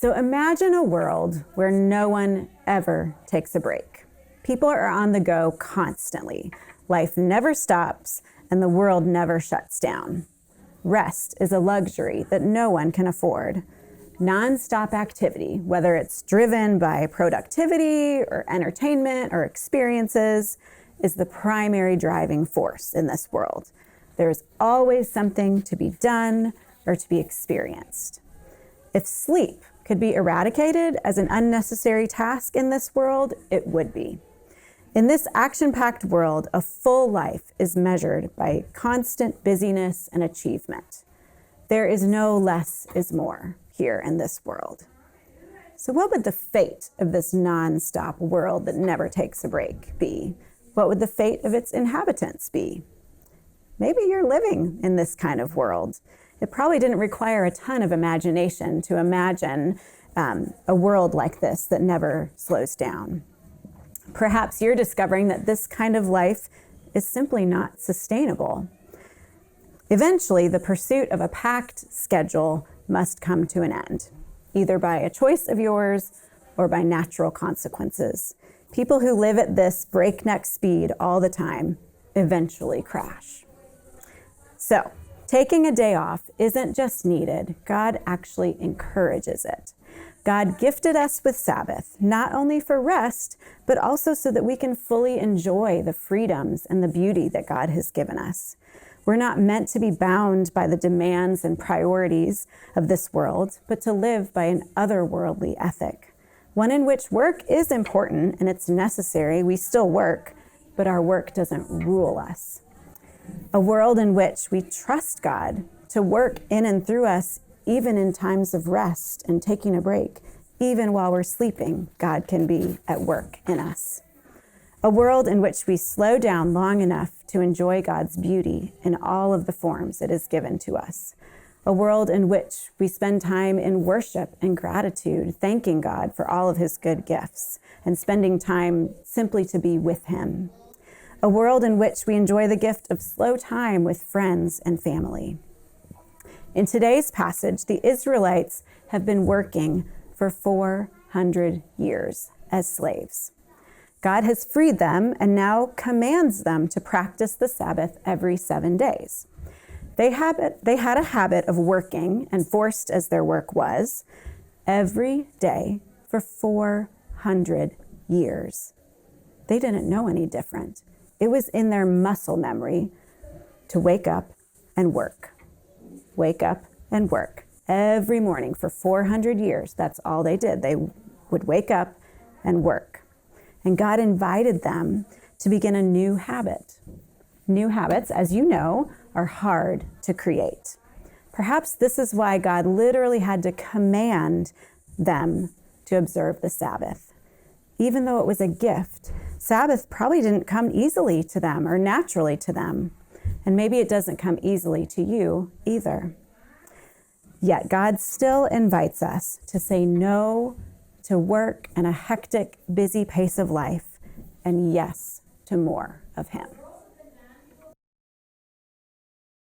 So imagine a world where no one ever takes a break. People are on the go constantly. Life never stops and the world never shuts down. Rest is a luxury that no one can afford. Non-stop activity, whether it's driven by productivity or entertainment or experiences, is the primary driving force in this world. There's always something to be done or to be experienced. If sleep could be eradicated as an unnecessary task in this world, it would be. In this action-packed world, a full life is measured by constant busyness and achievement. There is no less is more here in this world. So what would the fate of this non-stop world that never takes a break be? What would the fate of its inhabitants be? Maybe you're living in this kind of world. It probably didn't require a ton of imagination to imagine a world like this that never slows down. Perhaps you're discovering that this kind of life is simply not sustainable. Eventually, the pursuit of a packed schedule must come to an end, either by a choice of yours or by natural consequences. People who live at this breakneck speed all the time eventually crash. So, taking a day off isn't just needed, God actually encourages it. God gifted us with Sabbath, not only for rest, but also so that we can fully enjoy the freedoms and the beauty that God has given us. We're not meant to be bound by the demands and priorities of this world, but to live by an otherworldly ethic, one in which work is important and it's necessary. We still work, but our work doesn't rule us. A world in which we trust God to work in and through us, even in times of rest and taking a break. Even while we're sleeping, God can be at work in us. A world in which we slow down long enough to enjoy God's beauty in all of the forms it has given to us. A world in which we spend time in worship and gratitude, thanking God for all of his good gifts and spending time simply to be with him. A world in which we enjoy the gift of slow time with friends and family. In today's passage, the Israelites have been working for 400 years as slaves. God has freed them and now commands them to practice the Sabbath every 7 days. They had a habit of working, enforced as their work was, every day for 400 years. They didn't know any different. It was in their muscle memory to wake up and work. Wake up and work. Every morning for 400 years, that's all they did. They would wake up and work. And God invited them to begin a new habit. New habits, as you know, are hard to create. Perhaps this is why God literally had to command them to observe the Sabbath. Even though it was a gift, Sabbath probably didn't come easily to them or naturally to them. And maybe it doesn't come easily to you either. Yet God still invites us to say no to work and a hectic, busy pace of life, and yes to more of him.